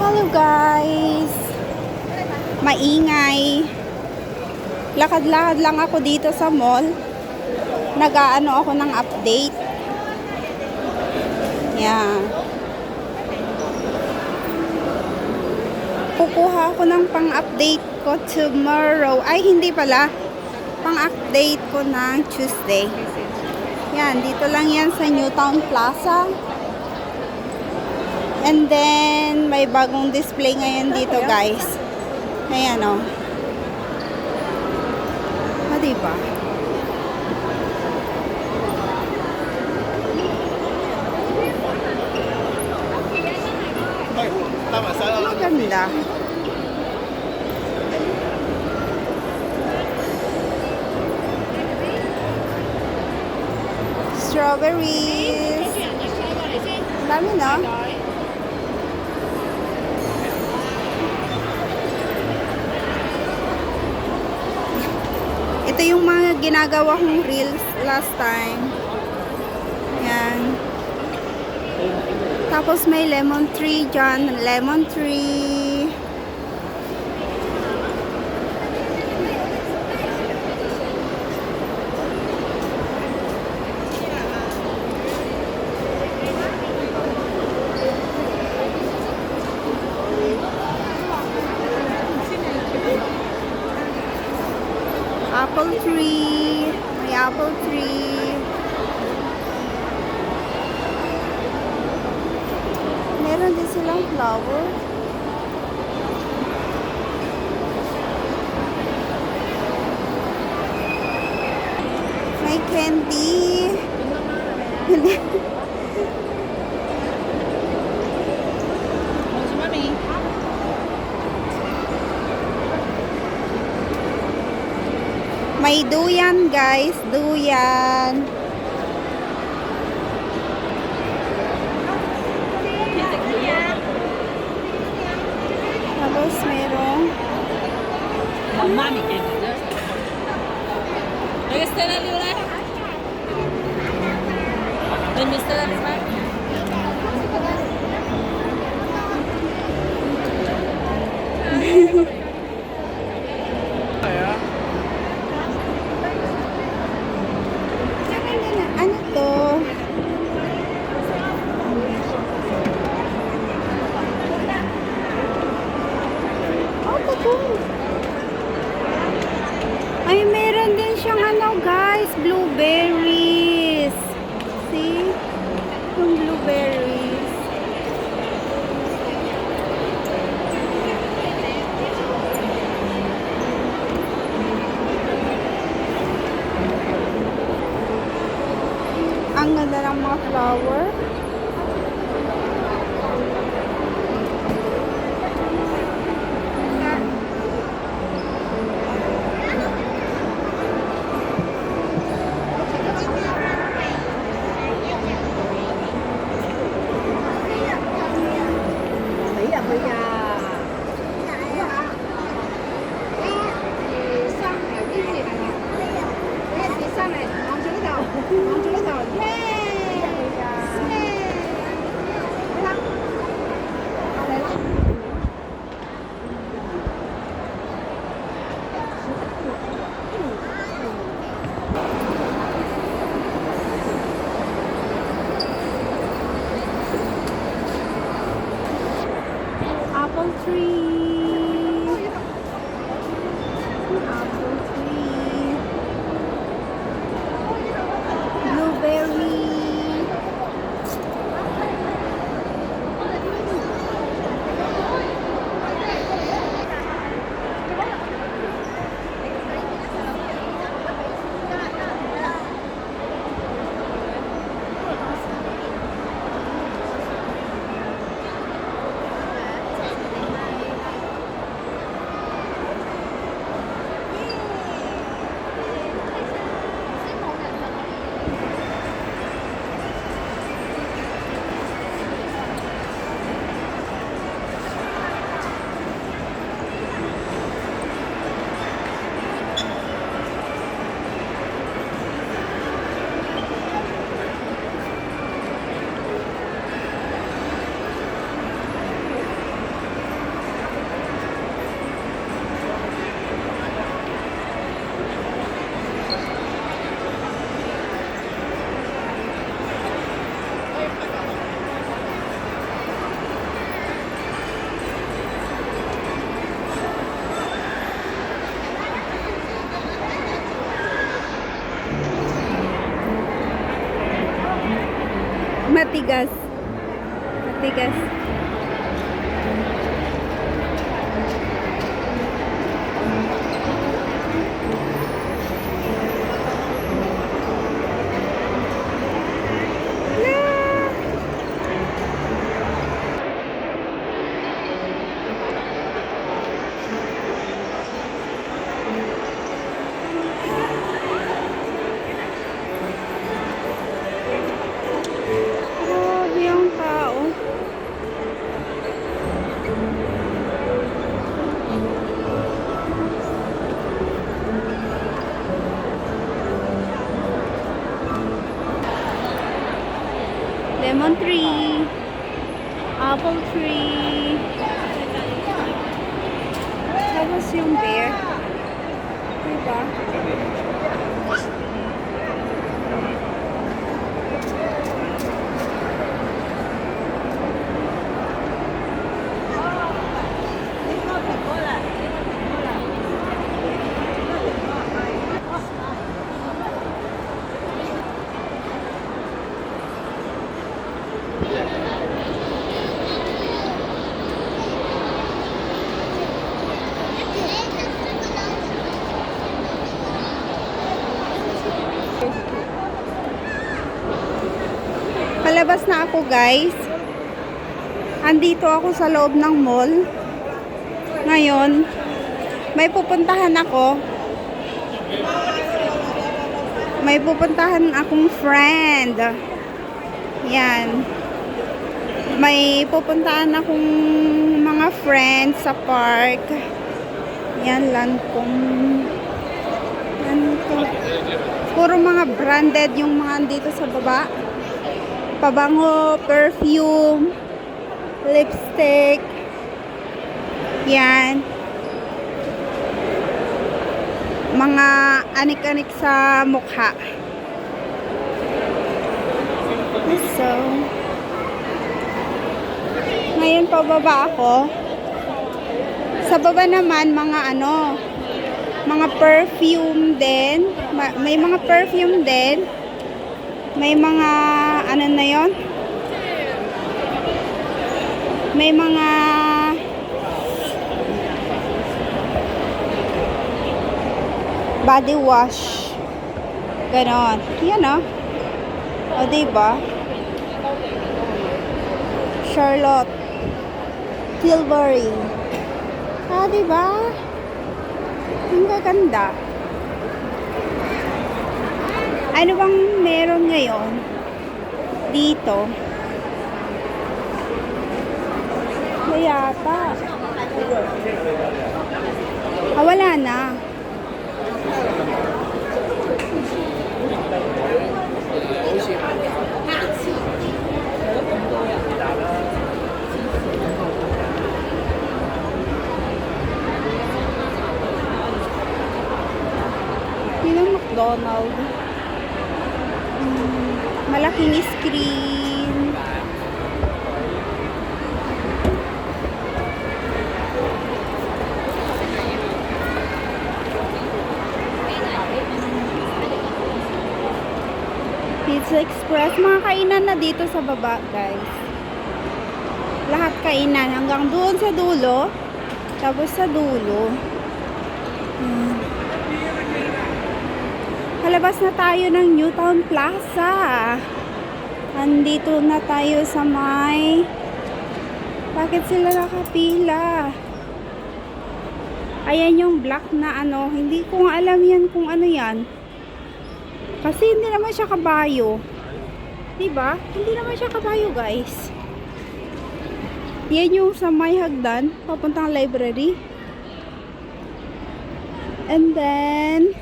Hello guys! Maingay. Lakad-lakad lang ako dito sa mall. Nag-aano ako ng update. Yan. Kukuha ako ng pang-update ko tomorrow. Ay, hindi pala. Pang-update ko ng Tuesday. Yan, dito lang yan sa Newtown Plaza. And then, may bagong display ngayon dito, guys. Ayan, o. Ah, diba? Maganda. Strawberries. Dami, no? Ito yung mga ginagawa kong reels last time. Yan. Tapos may lemon tree dyan. Lemon tree. Apple tree. May apple tree. Meron din silang flower. May candy. May duyan, guys. Duyan. Tapos merong Mami que está en el lugar. ¿Dónde está la lugar? ano to? Ano to? Ay, meron din siyang ano, guys, blueberries. See? Yung blueberries. Ang ganda ng mga flower. Apple tree. Apple tree. Blueberry. Matigas. Matigas. Grabe yung tao. Lemon tree, apple tree, tapos yung bear. Diba? Palabas na ako, guys. Andito ako sa loob ng mall. Ngayon, may pupuntahan ako. May pupuntahan akong friend. Yan. May pupuntahan akong mga friends sa park. Yan lang kung puro mga branded yung mga andito sa baba. Pabango, perfume, lipstick. Yan. Mga anik-anik sa mukha. So, ngayon pababa ako. Sa baba naman mga perfume din. May mga perfume din. May mga na yon? May mga body wash. Ganon. Yan o, diba? Charlotte Tilbury. Diba? Ang gaganda. Ano bang meron ngayon dito? Yata. Wala na. Yun ang McDonald's. Malaking screen. Pizza Express. Mga kainan na dito sa baba, guys. Lahat kainan. Hanggang doon sa dulo. Tapos sa dulo. Palabas na tayo ng Newtown Plaza. Andito na tayo sa may... Bakit sila nakapila? Ayan yung black na hindi ko nga alam yan kung ano yan. Kasi hindi naman siya kabayo. Diba? Hindi naman siya kabayo, guys. Yan yung sa may hagdan, papuntang library. And then...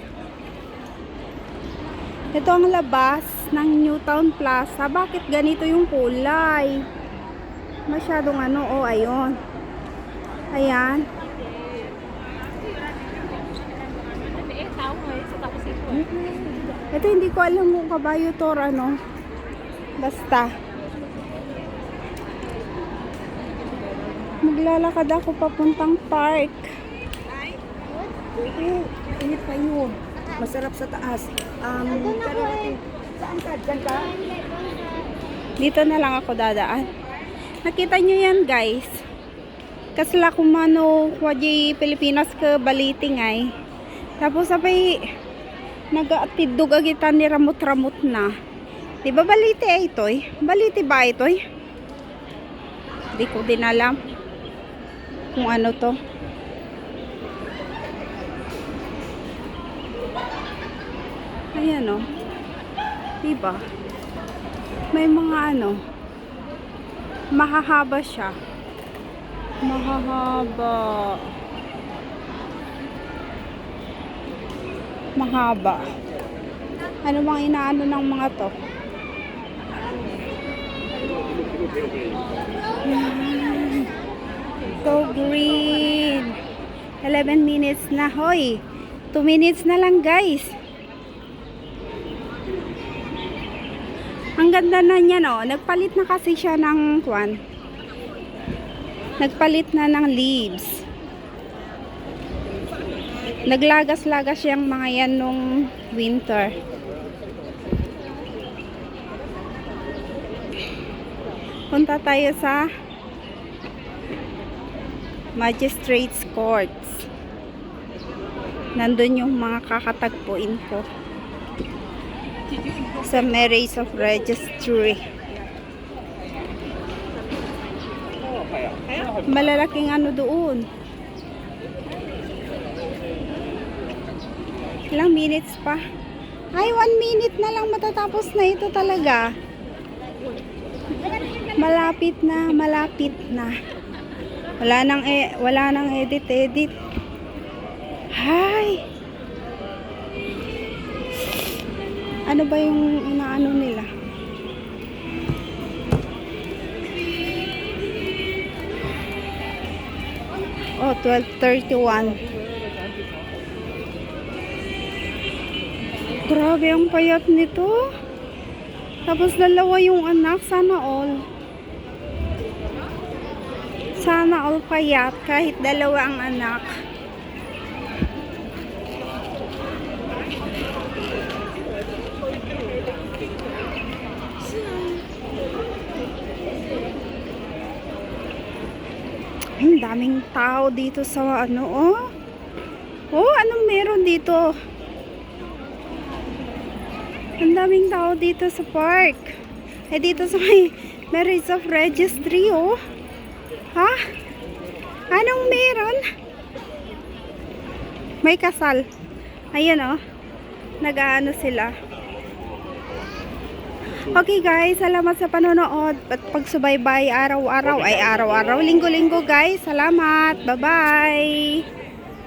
Ito ang labas ng Newtown Plaza. Bakit ganito yung kulay? Masyadong ayun. Ayan. Ito hindi ko alam kung kabayo to or basta. Maglalakad ako papuntang park. Init pa yun. Masarap sa taas. Pero saan ka? Diyan ka? Dito na lang ako dadaan. Nakita nyo yan guys. Kasla kumano kwa di Pilipinas ke baliti ngay. Tapos sabay nag-atidog agitan ni ramot-ramot na. Di ba baliti ay itoy? Baliti ba itoy? Di ko din alam kung ano to. Ayan o. Diba? May mga ano. Mahahaba siya. Mahahaba. Mahaba. Ano bang inaano ng mga to? Yan. So green. 11 minutes na. Hoy. 2 minutes na lang guys. Ang ganda na niya no. Nagpalit na kasi siya ng kwan. Nagpalit na ng leaves. Naglagas-lagas yung mga yan nung winter. Punta tayo sa Magistrates Courts. Nandun yung mga kakatagpuin ko. Sa Marriage of Registry. Malalaking ano doon. Ilang minutes pa? Ay, 1 minute na lang matatapos na ito talaga. Malapit na, malapit na. Wala nang edit. Hay! Ano ba yung inaano nila? Oh, 12:31. Grabe ang payat nito. Tapos dalawa yung anak. Sana all. Sana all payat kahit dalawa ang anak. Ang daming tao dito sa ano, oh. Oh, anong meron dito? Ang daming tao dito sa park. Eh, dito sa may Marriage of Registry, oh. Ha? Anong meron? May kasal. Ayun, oh. Nag-aano sila. Okay guys, salamat sa panonood at pagsubaybay araw-araw, linggo-linggo guys. Salamat. Bye-bye.